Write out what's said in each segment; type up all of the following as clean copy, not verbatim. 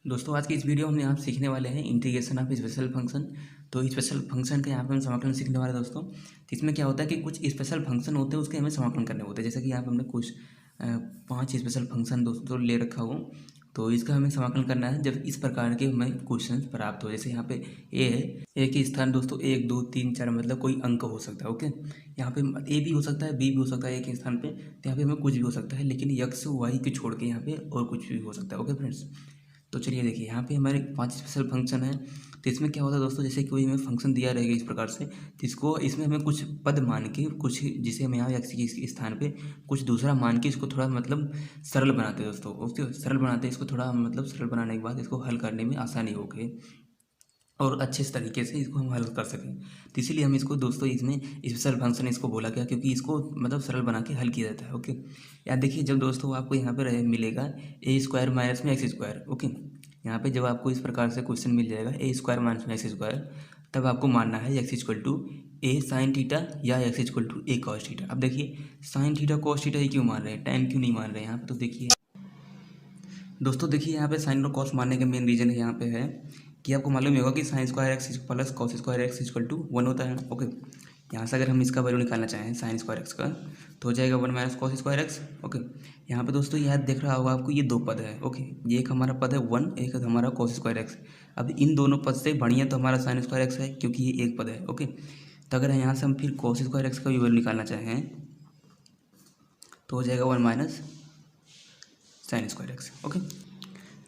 दोस्तों आज की इस वीडियो में हम सीखने वाले हैं इंटीग्रेशन ऑफ स्पेशल फंक्शन। तो स्पेशल फंक्शन का यहाँ पे हम समाकलन सीखने वाले हैं दोस्तों। तो इसमें क्या होता है कि कुछ स्पेशल फंक्शन होते हैं उसके हमें समाकलन करने होते हैं। जैसे कि यहाँ पे हमने कुछ 5 स्पेशल फंक्शन दोस्तों ले रखा हो, तो इसका हमें समाकलन करना है जब इस प्रकार के हमें क्वेश्चन प्राप्त हो। जैसे यहाँ पे ए है, ए के स्थान दोस्तों 1 2 3 4 मतलब कोई अंक हो सकता है। ओके, यहाँ पे ए भी हो सकता है, बी भी हो सकता है ए के स्थान पे। तो यहाँ पे हमें कुछ भी हो सकता है, लेकिन एक्स वाई के छोड़ के यहाँ पे और कुछ भी हो सकता है। ओके फ्रेंड्स, तो चलिए देखिए यहाँ पे हमारे 5 स्पेशल फंक्शन है। तो इसमें क्या होता है दोस्तों, जैसे कोई हमें फंक्शन दिया रहेगा इस प्रकार से, तो इसको इसमें हमें कुछ पद मान के, कुछ जिसे हम यहाँ एक्स के स्थान पे कुछ दूसरा मान के इसको थोड़ा मतलब सरल बनाते हैं दोस्तों। ओके, सरल बनाते हैं इसको थोड़ा मतलब सरल बनाने के बाद इसको हल करने में आसानी हो गई और अच्छे से तरीके से इसको हम हल कर सकें। तो इसीलिए हम इसको दोस्तों इसमें स्पेशल फंक्शन इसको बोला गया, क्योंकि इसको मतलब सरल बना के हल किया जाता है। ओके, याद देखिए जब दोस्तों आपको यहाँ पे मिलेगा ए स्क्वायर माइनस में एक्स स्क्वायर। ओके, यहाँ पे जब आपको इस प्रकार से क्वेश्चन मिल जाएगा ए स्क्वायर माइनस में एक्स स्क्वायर, तब आपको मानना है x equal to A sine theta या x equal to a cos theta. अब देखिए साइन थीटा कॉस थीटा ये क्यों मान रहे हैं, टाइम क्यों नहीं मान रहे हैं यहाँ पे। तो देखिए दोस्तों, देखिए यहाँ पे साइन और कॉस मानने का मेन रीजन यहाँ पे है कि आपको मालूम ही होगा कि sine square x plus cos square x equal to 1 होता है। ओके, यहाँ से अगर हम इसका वैल्यू निकालना चाहें साइन स्क्वायर एक्स का, तो हो जाएगा 1 minus cos square x. Okay, यहाँ पे दोस्तों याद देख रहा होगा आपको, ये दो पद है। ओके, ये एक हमारा पद है 1, एक हमारा कॉस स्क्वायर एक्स। अब इन दोनों पद से बढ़िया तो हमारा साइन स्क्वायर एक्स है, क्योंकि ये एक पद है। ओके, तो अगर यहाँ से हम फिर कॉस स्क्वायर एक्स का भी वैल्यू निकालना चाहें, तो हो जाएगा 1 minus sign square x. Okay,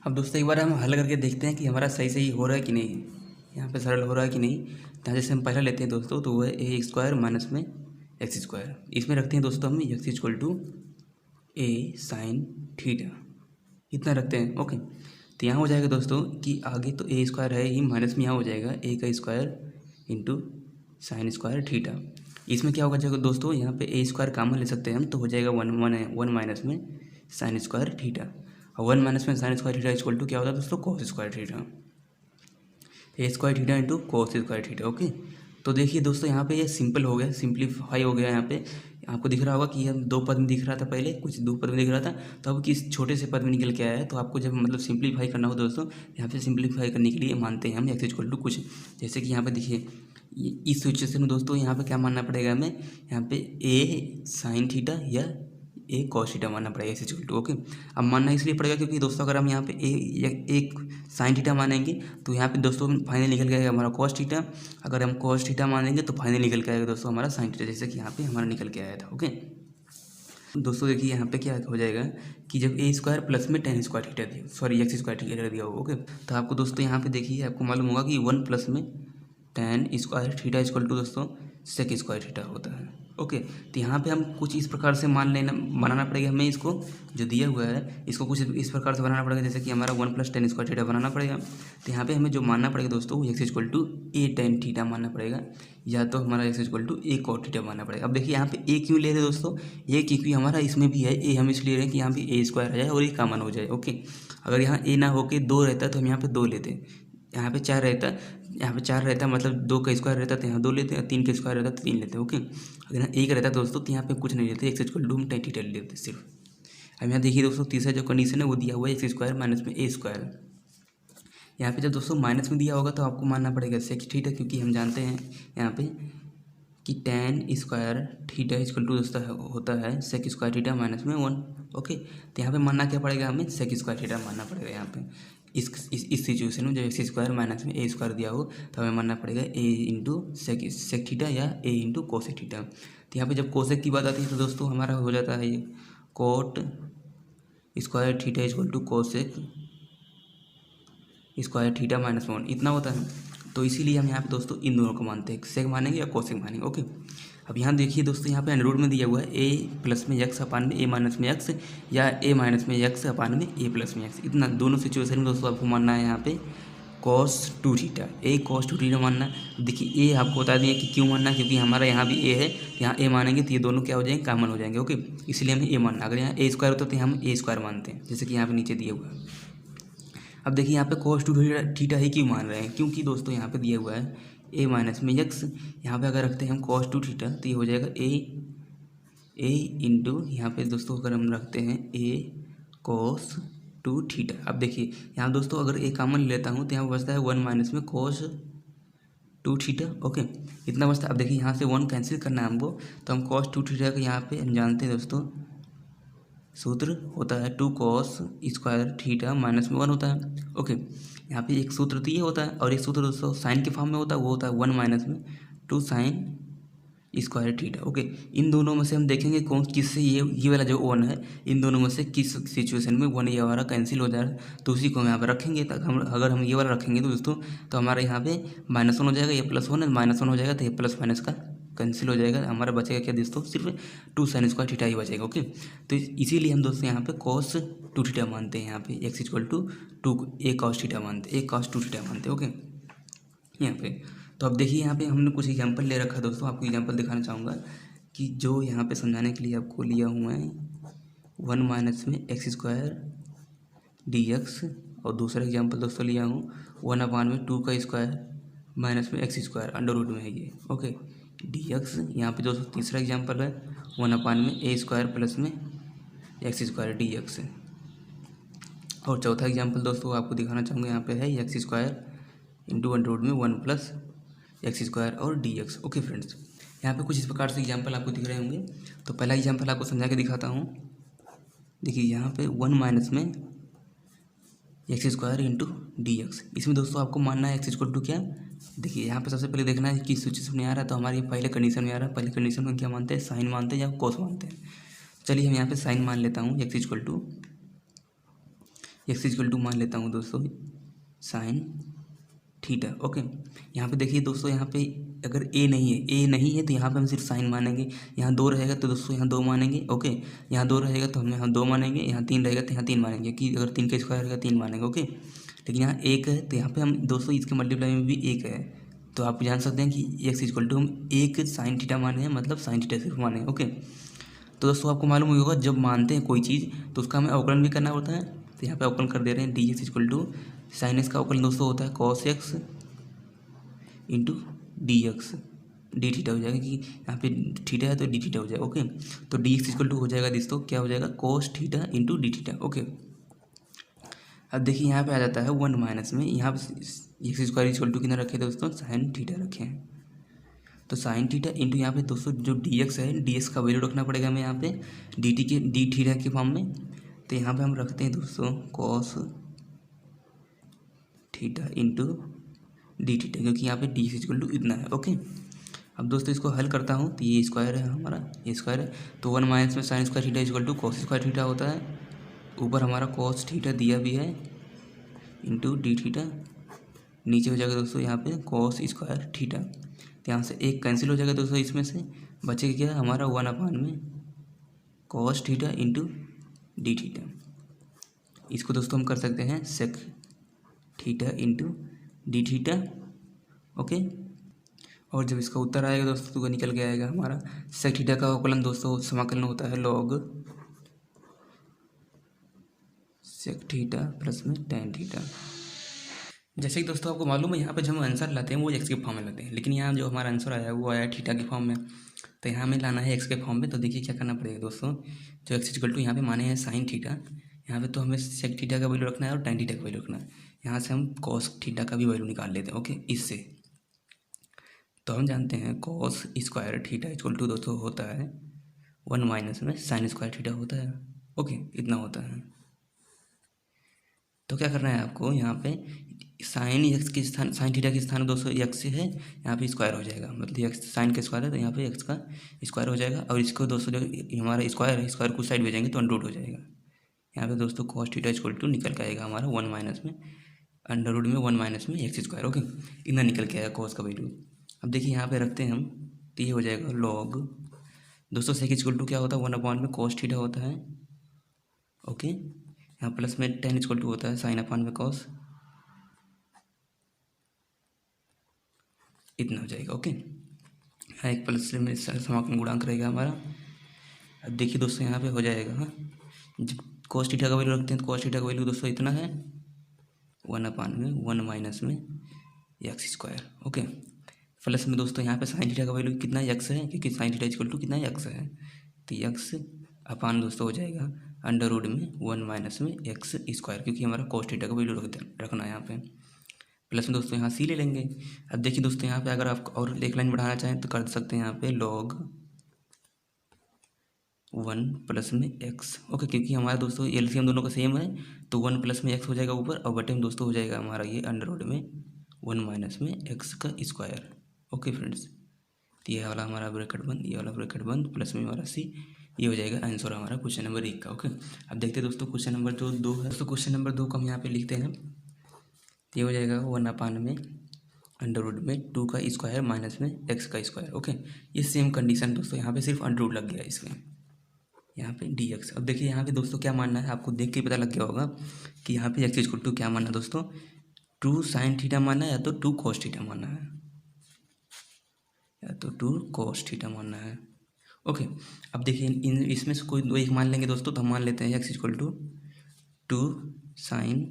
अब दोस्तों एक बार हम हल करके देखते हैं कि हमारा सही सही हो रहा है कि नहीं, यहाँ पे सरल हो रहा है कि नहीं। तो जैसे हम पहला लेते हैं दोस्तों, तो वो है ए स्क्वायर माइनस में एक्स स्क्वायर। इसमें रखते हैं दोस्तों हम x equal to A sine theta, इतना रखते हैं। ओके, तो यहाँ हो जाएगा दोस्तों कि आगे तो ए स्क्वायर है ही, माइनस में यहाँ हो जाएगा ए का square into sine square theta. इसमें क्या होगा जाएगा दोस्तों, यहाँ पे ए स्क्वायर कॉमन ले सकते हैं हम, तो हो जाएगा 1 माइनस में साइन स्क्वायर थीटा। और 1 माइनस में sine square theta equal to क्या होता है दोस्तों, cos square theta. A square theta into cos square theta. Okay, तो देखिए दोस्तों यहाँ पे ये सिंपल हो गया, सिंप्लीफाई हो गया। यहाँ पे आपको दिख रहा होगा कि हम दो पद में दिख रहा था, पहले कुछ दो पद में दिख रहा था, तो अब किस छोटे से पद में निकल के आया है। तो आपको जब मतलब सिंप्लीफाई करना हो दोस्तों, यहाँ पे सिंप्लीफाई करने के लिए मानते हैं हम एक्स इक्वल टू कुछ, जैसे कि यहाँ पे देखिए इस सिचुएशन में दोस्तों यहाँ पे क्या मानना पड़ेगा हमें, यहाँ पे ए साइन थीटा या ए कॉस थीटा मानना पड़ेगा एक्स इक्वल टू। ओके, अब मानना इसलिए पड़ेगा क्योंकि दोस्तों अगर हम यहाँ पे एक साइन थीटा मानेंगे, तो यहाँ पे दोस्तों फाइनल निकल के आएगा हमारा कॉस थीटा। अगर हम कॉस थीटा मानेंगे तो फाइनल निकल के आएगा दोस्तों हमारा साइन थीटा, जैसे कि यहाँ पे हमारा निकल के आया था। ओके, दोस्तों देखिए यहाँ पे क्या हो जाएगा कि जब ए स्क्वायर प्लस में टेन स्क्वायर थीटा दिया, सॉरी एक्स स्क्वायर थीटा दिया होगा। ओके, तो आपको दोस्तों यहाँ पे देखिए आपको मालूम होगा कि 1 प्लस में tan square theta equal to दोस्तों सेक स्क्वायर थीटा होता है। ओके, तो यहाँ पे हम कुछ इस प्रकार से बनाना पड़ेगा हमें, इसको जो दिया हुआ है इसको कुछ इस प्रकार से बनाना पड़ेगा, जैसे कि हमारा 1 प्लस टेन स्क्वायर थीटा बनाना पड़ेगा। तो यहाँ पे हमें जो मानना पड़ेगा दोस्तों, x equal to A tan theta मानना पड़ेगा, या तो हमारा x equal to A cot theta मानना पड़ेगा। अब देखिए यहाँ पे ए क्यों ले रहे हैं दोस्तों, ये क्योंकि हमारा इसमें भी है ए, हम इसलिए ले रहे हैं कि यहाँ पे ए स्क्वायर आ जाए और ये कॉमन हो जाए। ओके, अगर यहाँ ए ना होके 2 रहता तो हम यहाँ पे 2 लेते, यहाँ पे 4 रहता, यहाँ पे 4 रहता मतलब 2 का स्क्वायर रहता तो यहाँ 2 लेते, 3 का स्क्वायर रहता तो 3 लेते। ओके, अगर यहाँ 1 रहता दोस्तों तो यहाँ पे कुछ नहीं लेते, एक्स इक्वल टू हम टेन थीटा लेते सिर्फ। अब यहाँ देखिए दोस्तों तीसरा जो कंडीशन है वो दिया हुआ है एक्स स्क्वायर माइनस में ए स्क्वायर। यहाँ पे जब दोस्तों माइनस में दिया होगा तो आपको मानना पड़ेगा सेक थीटा, क्योंकि हम जानते हैं यहाँ पे कि tan square theta equal to दोस्तों होता है सेक स्क्वायर थीटा माइनस में 1। ओके, तो यहाँ पे मानना क्या पड़ेगा हमें, सेक स्क्वायर थीटा मानना पड़ेगा। यहाँ पे इस सिचुएशन में जब एक्स स्क्वायर माइनस में ए स्क्वायर दिया हो तो हमें मानना पड़ेगा ए इंटू सेक थीटा या ए इंटू कोसेक थीटा। तो यहाँ पे जब कोसेक की बात आती है तो दोस्तों हमारा हो जाता है ये cot square theta equal to cosec square theta minus 1, इतना होता है। तो इसीलिए हम यहाँ पे दोस्तों इन दोनों को मानते हैं, सेक मानेंगे या कोसेक मानेंगे। ओके, अब यहाँ देखिए दोस्तों यहाँ पे अंडररूट में दिया हुआ है ए प्लस में एक्स अपान में ए माइनस में एक्स, या ए माइनस में एक्स अपान में ए प्लस में एक्स, इतना दोनों सिचुएशन में दोस्तों आपको मानना है यहाँ पे कॉस 2 थीटा, ए कॉस 2 थीटा मानना। देखिए ए आपको बता दिए कि क्यों मानना, क्योंकि हमारा यहाँ भी ए है, यहाँ ए मानेंगे तो ये दोनों क्या हो जाएंगे, कॉमन हो जाएंगे। ओके, इसलिए हमें ए मानना, अगर यहाँ ए स्क्वायर होता तो हम ए स्क्वायर मानते हैं, जैसे कि यहाँ पे नीचे दिया हुआ है। अब देखिए यहाँ पे कॉस 2 थीटा ही क्यों मान रहे हैं, क्योंकि दोस्तों यहाँ पे दिया हुआ है ए माइनस में एक्स, यहाँ पे अगर रखते हैं हम कॉस 2 थीटा तो ये हो जाएगा ए इंटू यहाँ पे दोस्तों अगर हम रखते हैं ए कॉस टू थीटा। अब देखिए यहाँ दोस्तों अगर एक कॉमन लेता हूँ तो यहाँ बचता है 1 माइनस में कॉस टू थीटा। ओके, इतना बचता है। अब देखिए यहाँ से 1 कैंसिल करना है हमको, तो हम कॉस टू थीटा का यहाँ पे हम जानते हैं दोस्तों सूत्र होता है 2 कॉस स्क्वायर थीटा माइनस में 1 होता है। ओके, यहाँ पे एक सूत्र तो ये होता है और एक सूत्र दोस्तों साइन के फॉर्म में होता है, वो होता है 1 माइनस में 2 साइन स्क्वायर थीटा। ओके, इन दोनों में से हम देखेंगे कौन किससे ये वाला जो 1 है, इन दोनों में से किस सिचुएशन में 1 ये हमारा कैंसिल हो जाए, तो उसी को हम यहाँ पर रखेंगे। तक हम अगर हम ये वाला रखेंगे तो दोस्तों तो हमारे यहाँ पे -1 हो जाएगा, ये +1 है, -1 हो जाएगा तो ये प्लस माइनस का कैंसिल हो जाएगा। हमारा बचेगा क्या दोस्तों, सिर्फ 2 साइन स्क्वायर थीटा ही बचेगा। ओके, तो इसीलिए हम दोस्तों यहाँ पे cos 2 थीटा मानते हैं, यहाँ पे x = 2 a cos थीटा मानते हैं, a cos 2 थीटा मानते हैं। ओके, यहाँ पे तो अब देखिए यहाँ पे हमने कुछ एग्जांपल ले रखा है दोस्तों, आपको एग्जांपल दिखाना चाहूँगा कि जो यहाँ पे समझाने के लिए आपको लिया हुआ है 1 माइनस में x स्क्वायर dx, और दूसरा एग्जांपल दोस्तों लिया हूँ 1/2 का स्क्वायर माइनस में x स्क्वायर अंडर रूट में है ये। ओके, dx यहाँ पे दोस्तों तीसरा एग्जांपल है 1/a स्क्वायर प्लस में x स्क्वायर dx, और चौथा एग्जांपल दोस्तों आपको दिखाना चाहूँगा यहाँ पे है x square into under root में 1 प्लस एक्स स्क्वायर और dx। ओके फ्रेंड्स, यहाँ पे कुछ इस प्रकार से एग्जांपल आपको दिख रहे होंगे। तो पहला एग्जांपल आपको समझा के दिखाता हूँ। देखिए यहाँ पे 1 माइनस में एक्स स्क्वायर इंटू dx, इसमें दोस्तों आपको मानना है x = क्या। देखिए यहाँ पे सबसे पहले देखना है कि सिचुएशन में आ रहा है, तो हमारे पहले कंडीशन में आ रहा है। पहले कंडीशन में क्या मानते हैं, साइन मानते हैं या कॉस मानते हैं। चलिए हम यहाँ पे साइन मान लेता हूँ, x = मान लेता हूँ दोस्तों साइन थीटा। ओके, यहाँ पे देखिए दोस्तों, यहाँ पे अगर a नहीं है तो यहाँ पे हम सिर्फ साइन मानेंगे। यहाँ 2 रहेगा तो दोस्तों यहाँ 2 मानेंगे। ओके, यहाँ 2 रहेगा तो हम यहाँ 2 मानेंगे, यहाँ 3 रहेगा तो यहाँ 3 मानेंगे, कि अगर 3 का स्क्वायर रहेगा 3 मानेंगे। ओके, लेकिन यहाँ 1 है तो यहाँ पे हम दोस्तों इसके मल्टीप्लाई में भी 1 है, तो आप जान सकते हैं कि x = हम 1 साइन थीटा माने हैं, मतलब साइन थीटा सिर्फ माने हैं। ओके, तो दोस्तों आपको मालूम ही होगा जब मानते हैं कोई चीज़ तो उसका हमें अवकलन भी करना होता है। तो यहाँ पे अवकलन कर दे रहे हैं, dx = साइन x का अवकलन दोस्तों होता है cos x into dx, D theta हो जाएगा, कि यहाँ पे थीटा है तो डी थीटा हो जाएगा। ओके, तो dx = हो जाएगा दोस्तों, क्या हो जाएगा, cos theta into d theta. Okay, अब देखिए यहाँ पे आ जाता है 1 माइनस में, यहाँ पे x स्क्वायर = कितना रखे दोस्तों, साइन थीटा रखे हैं। तो साइन थीटा इंटू यहाँ पे दोस्तों जो dx है, dx का वैल्यू रखना पड़ेगा हमें यहाँ पे डी थीटा के फॉर्म में। तो यहाँ पे हम रखते हैं दोस्तों cos theta into d theta, क्योंकि यहाँ पे dx = इतना है। ओके, अब दोस्तों इसको हल करता हूँ तो ये स्क्वायर है हमारा, ये स्क्वायर है, तो 1 माइनस में sine square theta = cos square theta होता है। ऊपर हमारा कॉस थीटा दिया भी है इंटू डी थीटा, नीचे हो जाएगा दोस्तों यहाँ पे कॉस स्क्वायर थीटा। तो यहाँ से एक कैंसिल हो जाएगा दोस्तों, इसमें से बचेगा क्या हमारा 1/में cos theta into d theta. इसको दोस्तों हम कर सकते हैं sec theta into d theta. Okay, और जब इसका उत्तर आएगा दोस्तों तो निकल के आएगा हमारा सेक थीटा का अवकलन दोस्तों समाकलन होता है लॉग सेक थीटा प्लस में टेन थीटा। जैसे कि दोस्तों आपको मालूम है यहाँ पे जब हम आंसर लाते हैं वो एक्स के फॉर्म में लाते हैं, लेकिन यहाँ जो हमारा आंसर आया है वो आया थीटा के फॉर्म में, तो यहाँ हमें लाना है एक्स के फॉर्म में। तो देखिए क्या करना पड़ेगा दोस्तों, जो एक्स = यहाँ पे माने हैं साइन थीटा, यहाँ पे तो हमें सेक थीटा का वैल्यू रखना है और टेन थीटा का वैल्यू रखना है। यहाँ से हम कॉस थीटा का भी वैल्यू निकाल लेते हैं। ओके, इससे तो हम जानते हैं कॉस स्क्वायर थीटा = दोस्तों होता है 1 माइनस में साइन स्क्वायर थीटा होता है। ओके, इतना होता है। तो क्या करना है आपको, यहाँ पे साइन एक्स के स्थान, साइन थीटा के स्थान दोस्तों एक्स से है, यहाँ पे स्क्वायर हो जाएगा, मतलब एक्स साइन का स्क्वायर है तो यहाँ पे एक्स का स्क्वायर हो जाएगा। और इसको दोस्तों जो हमारा स्क्वायर है, स्क्वायर कुछ साइड भेजेंगे तो अंडर रूट हो जाएगा। यहाँ पे दोस्तों कॉस थीटा = निकल के आएगा हमारा 1 माइनस में अंडर रूट में 1 माइनस में एक्स स्क्वायर। ओके, इतना निकल के आएगा कॉस का वैल्यू। अब देखिए यहाँ पे रखते हैं हम, तो ये हो जाएगा लॉग दोस्तों सेक = क्या होता है 1/में कॉस थीटा होता है। ओके, यहाँ प्लस में टेन = होता है साइन अपान में कॉस, इतना हो जाएगा। ओके, यहाँ एक प्लस में समाकलन गुणांक रहेगा हमारा। अब देखिए दोस्तों यहाँ पे हो जाएगा, हाँ जब कॉस थीटा का वैल्यू रखते हैं तो कॉस थीटा का वैल्यू दोस्तों इतना है 1/में 1 माइनस में एक्स स्क्वायर। ओके, प्लस में दोस्तों यहाँ पे साइन थीटा का वैल्यू कितना एक्स है, क्योंकि साइन थीटा = कितना एक्स है, तो एक्स अपान दोस्तों हो जाएगा -1 क्योंकि हमारा cos थीटा का वैल्यू रखना है यहाँ पे। प्लस में दोस्तों यहाँ c ले लेंगे। अब देखिए दोस्तों यहाँ पे अगर आप और एक लाइन बढ़ाना चाहें तो कर सकते हैं यहाँ पे log 1 प्लस में x। ओके, क्योंकि हमारा दोस्तों एलसीएम दोनों का सेम है तो 1 प्लस में x हो जाएगा ऊपर और बटे में दोस्तों हो जाएगा हमारा ये √1 - ओके फ्रेंड्स, तो ये वाला हमारा ब्रैकेट बंद, ये वाला ब्रैकेट बंद, प्लस में हमारा c, ये हो जाएगा आंसर हमारा क्वेश्चन नंबर 1 का। ओके, अब देखते हैं दोस्तों क्वेश्चन नंबर जो 2 है। दोस्तों क्वेश्चन नंबर 2 को हम यहाँ पे लिखते हैं, ये हो जाएगा 1/2 का स्क्वायर माइनस में x का स्क्वायर। ओके, ये सेम कंडीशन दोस्तों, यहाँ पे सिर्फ अंडर लग गया इसमें, यहाँ पे dx। अब देखिए यहाँ पे दोस्तों क्या मानना है, आपको देख के पता लग गया होगा कि यहाँ पे x = क्या मानना है दोस्तों, 2 sin थीटा मानना है या तो 2 cos थीटा मानना है, या तो 2 cos थीटा मानना है। ओके, अब देखिए इसमें से कोई दो एक मान लेंगे दोस्तों, तो हम मान लेते हैं x = 2 sin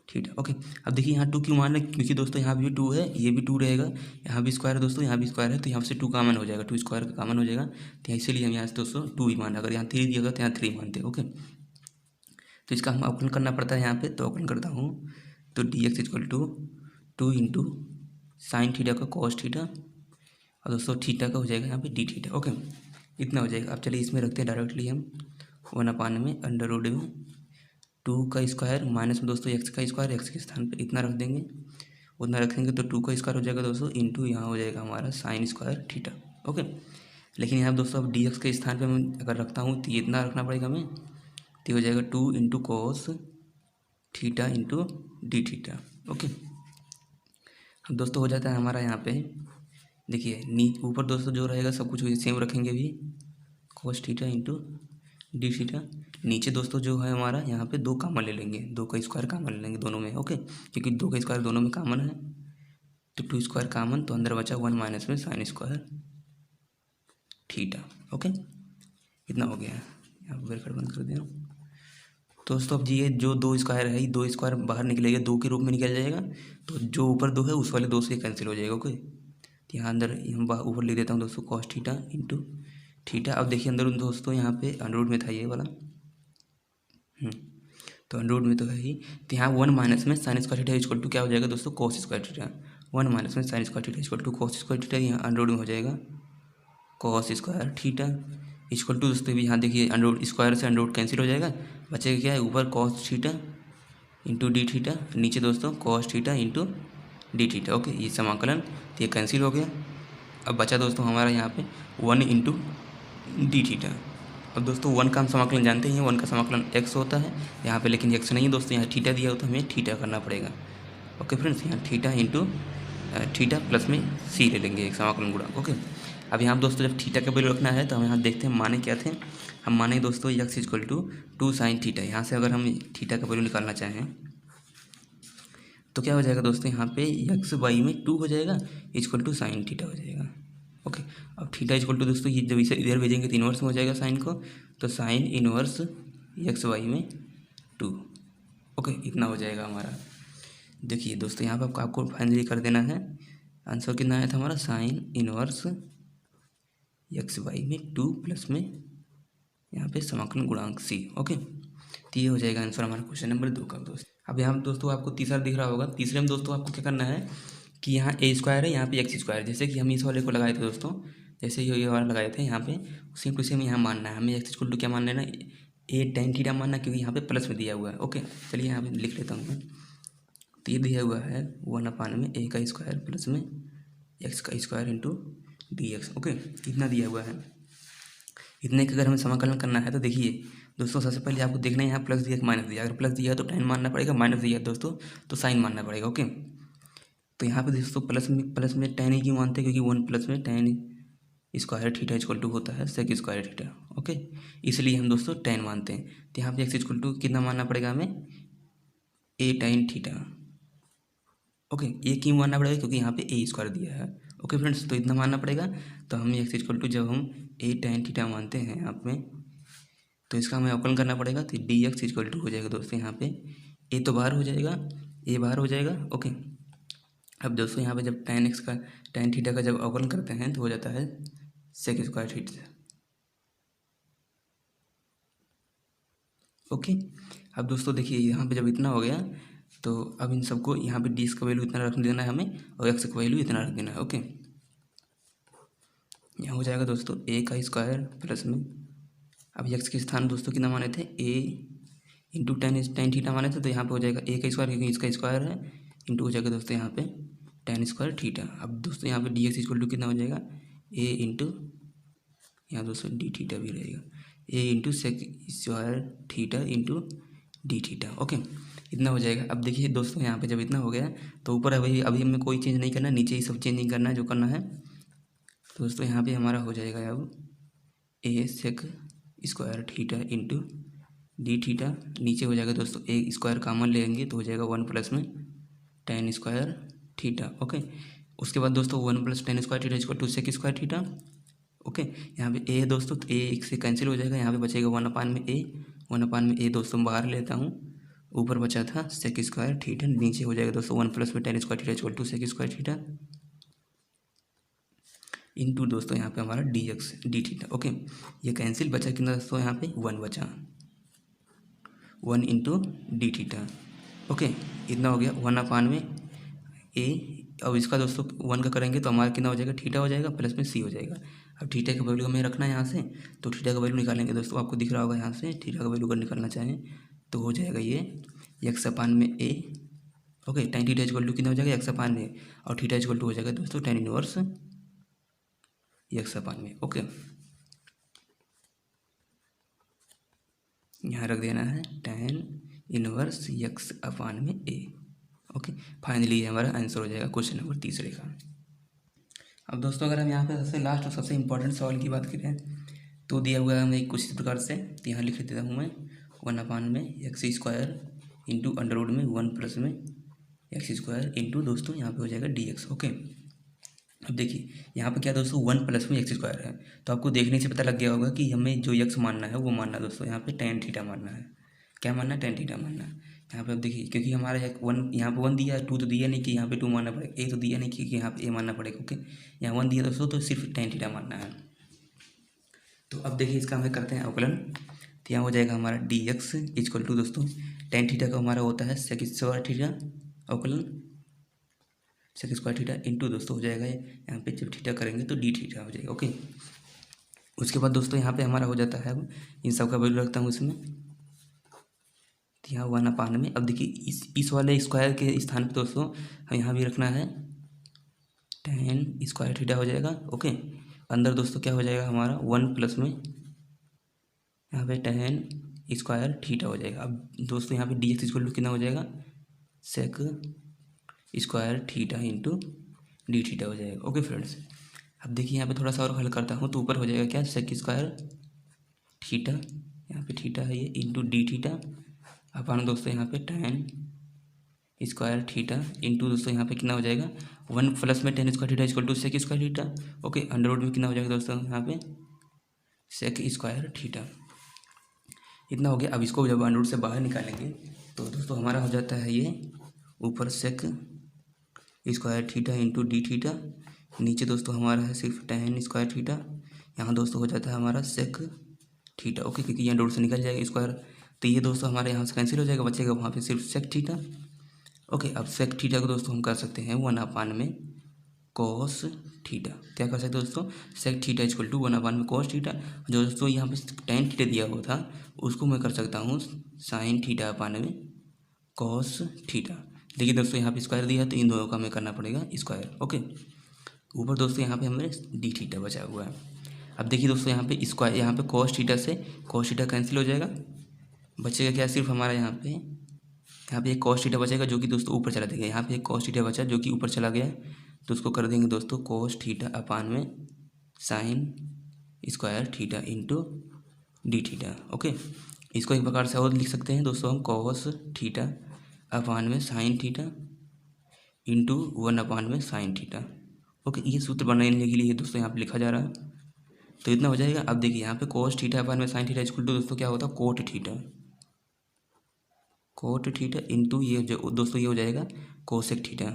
थीटा। ओके, अब देखिए यहाँ 2 क्यों मान रहे हैं, क्योंकि दोस्तों यहाँ भी 2 है, ये भी 2 रहेगा, यहाँ भी स्क्वायर है दोस्तों, यहाँ भी स्क्वायर है, तो यहाँ से 2 कॉमन हो जाएगा, 2 स्क्वायर का कॉमन हो जाएगा, तो इसीलिए हम यहाँ से दोस्तों 2 ही माना। अगर यहाँ 3 दिया होगा तो यहाँ 3 मानते। ओके, तो इसका हम अवकलन करना पड़ता है यहाँ पे, तो अवकलन करता हूँ, तो dx = 2 × sin थीटा का cos थीटा, और दोस्तों थीटा का हो जाएगा यहाँ पे d थीटा। ओके, इतना हो जाएगा। अब चलिए इसमें रखते हैं डायरेक्टली हम 1/√2 का स्क्वायर माइनस में दोस्तों x का स्क्वायर, x के स्थान पे इतना रख देंगे, उतना रखेंगे तो 2 का स्क्वायर हो जाएगा दोस्तों, इंटू यहाँ हो जाएगा हमारा sin स्क्वायर थीटा। ओके, लेकिन यहाँ दोस्तों अब dx के स्थान पे मैं अगर रखता हूँ तो ये इतना रखना पड़ेगा हमें, तो हो जाएगा 2 × cos theta × d theta. Okay, अब दोस्तों हो जाता है हमारा यहाँ पे, देखिए ऊपर दोस्तों जो रहेगा सब कुछ सेम रखेंगे भी, cos थीटा × d थीटा। नीचे दोस्तों जो है हमारा यहाँ पे 2 कॉमन ले लेंगे, 2 का स्क्वायर कॉमन ले लेंगे दोनों में। ओके, क्योंकि 2 का स्क्वायर दोनों में कॉमन है, तो 2 स्क्वायर कॉमन, तो अंदर बचा 1 माइनस में sin स्क्वायर थीटा। ओके, इतना हो गया है, यहाँ पर ब्रैकेट बंद कर दिया दोस्तों। अब ये जो 2 स्क्वायर है, 2 स्क्वायर बाहर निकलेगा, 2 के रूप में निकल जाएगा, तो जो ऊपर 2 है उस वाले 2 से कैंसिल हो जाएगा। ओके, तो यहाँ अंदर हम ऊपर लिख देता हूँ दोस्तों cos थीटा × थीटा। अब देखिए अंदर दोस्तों यहाँ पे अंडर में था ये वाला, तो अंडर में तो है ही, तो यहाँ 1 माइनस में sin स्क्वायर थीटा = क्या हो जाएगा दोस्तों, cos स्क्वायर थीटा। 1 माइनस में sin square theta = cos square theta, यहाँ अंडर में हो जाएगा cos स्क्वायर थीटा = दोस्तों भी यहाँ देखिए अंडर स्क्वायर से अंडर कैंसिल हो जाएगा, बचेगा क्या है ऊपर cos थीटा × d थीटा, नीचे दोस्तों cos theta × d theta. Okay, ये समाकलन, तो ये कैंसिल हो गया। अब बचा दोस्तों हमारा यहाँ पे 1 × d थीटा। अब दोस्तों 1 का हम समाकलन जानते हैं, 1 का समाकलन x होता है यहाँ पे, लेकिन x नहीं है दोस्तों, यहाँ थीटा दिया होता है, हमें थीटा करना पड़ेगा। ओके फ्रेंड्स, यहाँ थीटा × थीटा प्लस में c ले लेंगे एक समाकलन गुणा। ओके, अब यहाँ दोस्तों जब थीटा का वैल्यू रखना है तो हम यहाँ देखते हैं माने क्या थे। हम माने दोस्तों x = 2 sin थीटा, यहाँ से अगर हम थीटा का वैल्यू निकालना चाहें तो क्या हो जाएगा दोस्तों, यहाँ पे x y में 2 हो जाएगा = sin थीटा हो जाएगा। ओके, अब थीटा = दोस्तों ये जब इसे इधर भेजेंगे तो इन्वर्स में हो जाएगा साइन को, तो साइन इन्वर्स x y में 2। ओके, इतना हो जाएगा हमारा। देखिए दोस्तों यहाँ पर आपको फाइनली कर देना है, आंसर कितना आया था हमारा, साइन इन्वर्स x y में 2 प्लस में यहाँ पे समाकलन गुणांक c। ओके, तो ये हो जाएगा आंसर हमारा क्वेश्चन नंबर 2 का दोस्त। अब यहाँ दोस्तों आपको तीसरा दिख रहा होगा, तीसरे में दोस्तों आपको क्या करना है कि यहाँ a स्क्वायर है, यहाँ पे x स्क्वायर, जैसे कि हम इस वाले को लगाए थे दोस्तों, जैसे ये वाला लगाए थे यहाँ पे, सेम टू सेम यहाँ मानना है हमें। x = क्या मानना है ना, a tan थीटा मानना, क्योंकि यहाँ पे प्लस में दिया हुआ है। ओके, चलिए यहाँ पे लिख लेता हूँ मैं, तो ये दिया हुआ है 1/a का स्क्वायर प्लस में x का स्क्वायर × dx। ओके, इतना दिया हुआ है। इतने का अगर हमें समाकलन करना है तो देखिए दोस्तों सबसे पहले आपको देखना है यहाँ प्लस दिया कि माइनस दिया, अगर प्लस दिया है तो tan मानना पड़ेगा, माइनस दिया है दोस्तों तो साइन मानना पड़ेगा। ओके, तो यहाँ पे दोस्तों प्लस में tan ही क्यों मानते हैं, क्योंकि 1 प्लस में tan स्क्वायर थीटा = होता है sec स्क्वायर थीटा। ओके, इसलिए हम दोस्तों tan मानते हैं। तो यहाँ पे x = कितना मानना पड़ेगा हमें, a tan थीटा। ओके, ये क्यों मानना पड़ेगा, क्योंकि यहाँ पे a स्क्वायर दिया है। ओके फ्रेंड्स, तो इतना मानना पड़ेगा। तो हमें x = जब हम a tan थीटा मानते हैं यहाँ पे, तो इसका हमें अवकलन करना पड़ेगा, तो dx = हो जाएगा दोस्तों यहाँ पे a तो बाहर हो जाएगा, a बाहर हो जाएगा। ओके, अब दोस्तों यहाँ पे जब tan थीटा का जब अवकलन करते हैं तो हो जाता है sec स्क्वायर थीटा। ओके। अब दोस्तों देखिए यहाँ पे जब इतना हो गया तो अब इन सबको यहाँ पे डी का वैल्यू इतना रख देना है हमें और एक्स का वैल्यू इतना रख देना है। ओके, यहाँ हो जाएगा दोस्तों ए का स्क्वायर प्लस में, अब एक्स के स्थान दोस्तों कितना माने थे, ए इंटू टेन थीटा माने थे, तो यहाँ पे हो जाएगा ए का स्क्वायर क्योंकि इसका स्क्वायर है, इंटू हो जाएगा दोस्तों यहाँ पे टेन स्क्वायर थीटा। अब दोस्तों यहाँ पे डी एक्स इक्वल टू कितना हो जाएगा, ए इंटू, यहाँ दोस्तों डी थीटा भी रहेगा, a into sec square theta into d theta. Okay, इतना हो जाएगा। अब देखिए दोस्तों यहाँ पे जब इतना हो गया तो ऊपर अभी अभी हमें कोई चेंज नहीं करना, नीचे ही सब चेंज नहीं करना है जो करना है। तो दोस्तों यहाँ पे हमारा हो जाएगा अब a sec square theta into d theta, नीचे हो जाएगा दोस्तों ए स्क्वायर कॉमन लेंगे तो हो जाएगा वन प्लस में टेन स्क्वायर थीटा। ओके, उसके बाद दोस्तों one plus tan square theta equal to sec square theta. Okay, यहाँ पे ए है दोस्तों, तो ए एक से कैंसिल हो जाएगा, यहाँ पे बचेगा वन अपान में ए, वन अपान में ए दोस्तों बाहर लेता हूँ, ऊपर बचा था सेक स्क्वायर थीटा, नीचे हो जाएगा दोस्तों वन प्लस में tan square theta equal to sec square theta into दोस्तों यहाँ पे हमारा d x d theta. Okay, ये कैंसिल बचा कितना दोस्तों, यहाँ पे वन बचा, one into d theta. Okay, इतना हो गया वन अपान में ए, अब इसका दोस्तों वन का करेंगे तो हमारा कितना हो जाएगा, थीटा हो जाएगा प्लस में सी हो जाएगा। अब थीटा का वैल्यू हमें रखना है यहाँ से, तो थीटा का वैल्यू निकालेंगे दोस्तों, आपको दिख रहा होगा यहाँ से थीटा का वैल्यू अगर निकालना चाहें तो हो जाएगा ये एक्स अपान में a. Okay, tan theta equal to कितना हो जाएगा, एक्स अपान में, और थीटा इक्वल टू हो जाएगा दोस्तों टेन इनवर्स एक्स अपान में। ओके, यहाँ रख देना है टेन इनवर्स एक्स अपान में ए। ओके, फाइनली ये हमारा आंसर हो जाएगा क्वेश्चन नंबर तीसरे का। अब दोस्तों अगर हम यहाँ पे सबसे लास्ट और सबसे इंपॉर्टेंट सवाल की बात करें तो दिया हुआ है हमें कुछ इस प्रकार से, तो यहाँ लिख देता हूँ मैं वन अपान में x square into under root में वन प्लस में एक्स स्क्वायर इंटू दोस्तों यहाँ पे हो जाएगा डी एक्स। ओके, अब देखिए यहाँ पे क्या दोस्तों वन प्लस में एक्स स्क्वायर है, तो आपको देखने से पता लग गया होगा कि हमें जो एक्स मानना है वो मानना है दोस्तों, यहाँ पे टेन थीटा मानना है। क्या मानना है, टेन थीटा मानना है। यहाँ पे अब देखिए क्योंकि हमारा वन यहाँ पे वन दिया है, टू तो दिया नहीं कि यहाँ पे टू मानना पड़ेगा, ए तो दिया नहीं कि यहाँ पे ए मानना पड़ेगा। ओके, यहाँ वन दिया दोस्तों तो सिर्फ टेन थीटा मानना है। तो अब देखिए इसका हमें करते हैं अवकलन, तो यहाँ हो जाएगा हमारा डी एक्स इक्वल टू दोस्तों टेन थीटा का हमारा होता है सेक स्क्वायर थीटा, अवकलन सेक स्क्वायर थीटा इंटू दोस्तों हो जाएगा यहाँ पे जब थीटा करेंगे तो डी थीटा हो जाएगा। ओके, उसके बाद दोस्तों यहाँ पे हमारा हो जाता है, अब इन सब का वैल्यू रखता हूँ इसमें, तो यहाँ वन अपान में, अब देखिए इस वाले स्क्वायर के स्थान पे दोस्तों हम यहाँ भी रखना है टेन स्क्वायर थीटा हो जाएगा। ओके, अंदर दोस्तों क्या हो जाएगा हमारा वन प्लस में यहाँ पे टेन स्क्वायर थीटा हो जाएगा। अब दोस्तों यहाँ पे डी एक्स इक्वल टू कितना हो जाएगा, sec square theta into d theta हो जाएगा। ओके फ्रेंड्स, अब देखिए यहाँ पे थोड़ा सा और हल करता हूँ, तो ऊपर हो जाएगा क्या, सेक स्क्वायर थीटा, यहाँ पे थीटा है ये, इंटू डी थीटा अपन दोस्तों यहाँ पे टेन स्क्वायर थीटा इंटू दोस्तों यहाँ पे कितना हो जाएगा, वन प्लस में tan square theta equal to sec square theta. Okay, under root में कितना हो जाएगा दोस्तों यहाँ पे सेक स्क्वायर थीटा। इतना हो गया। अब इसको जब अंडर रूट से बाहर निकालेंगे तो दोस्तों हमारा हो जाता है ये ऊपर sec square theta into d theta, नीचे दोस्तों हमारा है सिर्फ टेन स्क्वायर थीटा, यहाँ दोस्तों हो जाता है हमारा सेक थीटा। ओके, क्योंकि यहाँ डॉट से निकल जाएगा स्क्वायर, तो ये दोस्तों हमारे यहाँ से कैंसिल हो जाएगा, बचेगा वहाँ पे सिर्फ सेक थीटा। ओके, अब सेक थीटा को दोस्तों हम कर सकते हैं वन अपान में कॉस थीटा। क्या कर सकते हैं दोस्तों, sec theta equal to one upon में कॉस थीटा, जो दोस्तों यहाँ पे टेन थीटा दिया हुआ था उसको मैं कर सकता हूँ साइन थीटा अपान में कॉस थीटा। देखिए दोस्तों यहाँ पे स्क्वायर दिया है तो इन दोनों का हमें करना पड़ेगा स्क्वायर। ओके, ऊपर दोस्तों यहाँ पे हमें डी थीटा बचा हुआ है। अब देखिए दोस्तों यहाँ पे स्क्वायर, यहाँ पे कॉस थीटा से कॉस थीटा कैंसिल हो जाएगा, बचेगा क्या, सिर्फ हमारा यहाँ पे एक कॉस थीटा बचेगा जो कि दोस्तों ऊपर चला देगा, यहाँ पे एक कॉस थीटा बचा जो कि ऊपर चला गया, तो उसको कर देंगे दोस्तों कॉस थीटा अपान में sine square theta into d theta. Okay, इसको एक प्रकार से और लिख सकते हैं दोस्तों हम कॉस थीटा अपान में sine theta into one upon में साइन थीटा। ओके, ये सूत्र बनाने के लिए दोस्तों यहाँ पे लिखा जा रहा है, तो इतना हो जाएगा। अब देखिए यहाँ पे कॉस थीटा अपान में साइन थीटा इक्वल टू दोस्तों क्या होता है cot theta, cot theta into ये जो दोस्तों ये हो जाएगा cosec theta.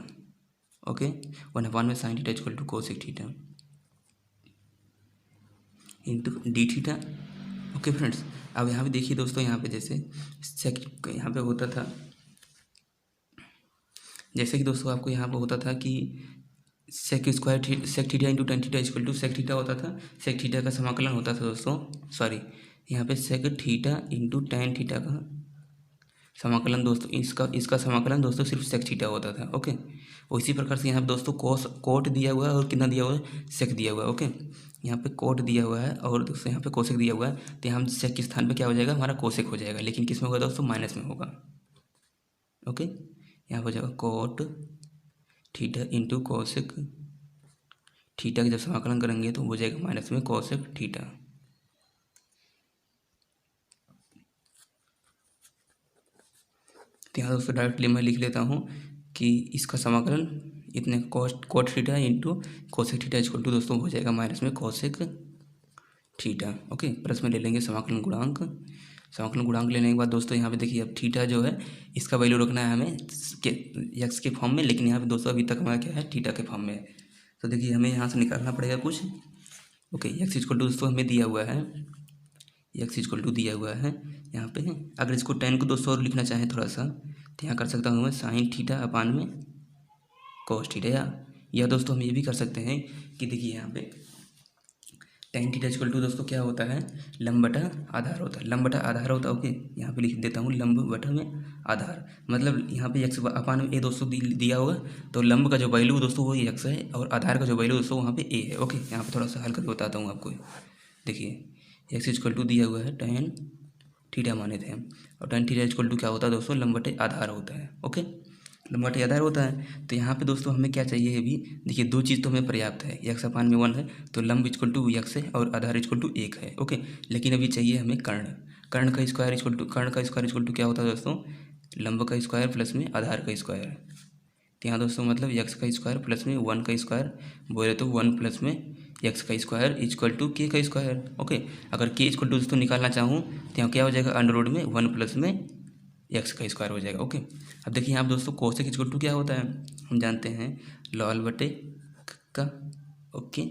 Okay, one upon में sine theta equal to cosec theta into d theta. Okay friends, अब यहाँ पे देखिए दोस्तों, यहाँ पे जैसे सेक यहाँ पे होता था, जैसे कि दोस्तों आपको यहाँ पे होता था कि sec theta into tan theta equal to sec theta होता था। सेक थीटा का समाकलन होता था दोस्तों, सॉरी, यहाँ पे sec theta into tan theta का समाकलन दोस्तों, इसका समाकलन दोस्तों सिर्फ सेक थीटा होता था। ओके, और इसी प्रकार से यहाँ पे दोस्तों कोट दिया हुआ है और कितना दिया हुआ है, सेक दिया हुआ है। ओके, यहाँ पे कोट दिया हुआ है और दोस्तों यहाँ पे कोसेक दिया हुआ है, तो यहाँ सेक के स्थान पे क्या हो जाएगा, हमारा कोसेक हो जाएगा, लेकिन किस में होगा दोस्तों, माइनस में होगा। ओके, यहाँ हो जाएगा coat theta into cosec theta का जब समाकलन करेंगे तो हो जाएगा माइनस में कोसेक थीटा। तो यहाँ दोस्तों डायरेक्टली मैं लिख लेता हूँ कि इसका समाकलन इतने cot theta into cosec theta equal to दोस्तों हो जाएगा माइनस में कोसेक थीटा। ओके, प्लस में ले लेंगे समाकलन गुणांक। समाकलन गुणांक लेने के बाद दोस्तों यहाँ पे देखिए, अब थीटा जो है इसका वैल्यू रखना है हमें एक्स के फॉर्म में, लेकिन यहाँ पे दोस्तों अभी तक हमारा क्या है, थीटा के फॉर्म में है। तो देखिए हमें यहाँ से निकालना पड़ेगा कुछ। ओके, एक्स इक्वल टू दोस्तों हमें दिया हुआ है, एक्स इक्वल टू दिया हुआ है यहाँ पे। अगर इसको टेन को दोस्तों और लिखना चाहें थोड़ा सा, तो यहाँ कर सकता हूँ मैं साइन थीटा अपान में कोस थीटा, या दोस्तों हम ये भी कर सकते हैं कि देखिए यहाँ पे टेन थीटा इक्वल टू दोस्तों क्या होता है, लंब बटा आधार होता है, लंब बटा आधार होता है। ओके, यहाँ पे लिख देता हूँ लंब बटा में आधार, मतलब यहाँ पे एक्स अपान में ए दोस्तों दिया होगा, तो लंब का जो वैल्यू दोस्तों वो एक्स है और आधार का जो वैल्यू दोस्तों वहाँ पे ए है। ओके, यहाँ पे थोड़ा सा हल करके बताता हूँ आपको। देखिए एक्स इक्वल टू दिया हुआ है टेन थीटा माने थे हम, और टेन थीटा इक्वल टू क्या होता है दोस्तों, लंब बटे आधार होता है। ओके, लंबा बटे आधार होता है। तो यहाँ पे दोस्तों हमें क्या चाहिए, अभी देखिए दो चीज़ तो हमें पर्याप्त है, एक्स अपान में 1 है, तो लंब इक्वल टू एक्स है और आधार इक्वल टू 1 है। ओके, लेकिन अभी चाहिए हमें कर्ण, कर्ण का स्क्वायर इक्वल टू क्या होता है दोस्तों, लंब का स्क्वायर प्लस में आधार का स्क्वायर। तो यहाँ दोस्तों मतलब एक्स का स्क्वायर प्लस में 1 का स्क्वायर, बोले तो 1 प्लस में एक्स का स्क्वायर इक्वल टू के का स्क्वायर। ओके, अगर के इक्वल टू दोस्तों निकालना चाहूँ तो यहाँ क्या हो जाएगा, अंडर रूट में 1 प्लस में एक्स का स्क्वायर हो जाएगा। ओके, अब देखिए यहाँ दोस्तों कोसेक इक्वल टू क्या होता है, हम जानते हैं लॉल बटे का। ओके,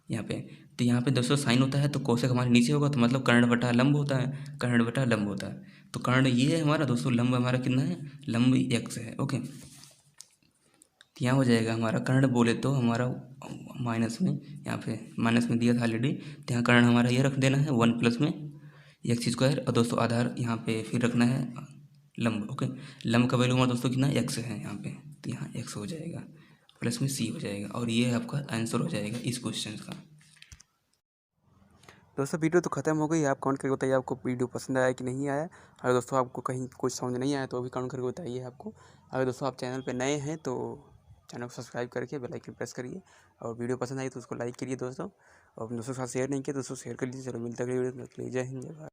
यहाँ पे तो यहाँ पे दोस्तों साइन होता है तो कोसेक हमारे नीचे होगा, तो मतलब कर्ण बटा लंब होता है, कर्ण बटा लंब होता है। तो कर्ण ये है हमारा दोस्तों, लंब हमारा कितना है, लंब एक्स है। ओके, तो यहाँ हो जाएगा हमारा कर्ण, बोले तो हमारा माइनस में, यहाँ पे माइनस में दिया था ऑलरेडी, तो यहाँ कर्ण हमारा ये रख देना है 1 प्लस में एक्स स्क्वायर, और दोस्तों आधार यहाँ पे फिर रखना है लंब। ओके, लंब का वैल्यू हमारा दोस्तों कितना एक्स है यहाँ पे, तो यहाँ एक्स हो जाएगा प्लस में सी हो जाएगा, और ये आपका आंसर हो जाएगा इस क्वेश्चन का। दोस्तों वीडियो तो ख़त्म हो गई। आप कमेंट करके बताइए आपको वीडियो पसंद आया कि नहीं आया। अगर दोस्तों आपको कहीं कुछ समझ नहीं आया तो भी कमेंट करके बताइए आपको। अगर दोस्तों आप चैनल पे नए हैं तो चैनल को सब्सक्राइब करके बेल आइकन प्रेस करिए, और वीडियो पसंद आई तो उसको लाइक करिए दोस्तों, और दोस्तों के साथ शेयर नहीं किया दोस्तों शेयर कर लीजिए। चलो मिलते हैं अगली वीडियो में, जय हिंद जय भारत।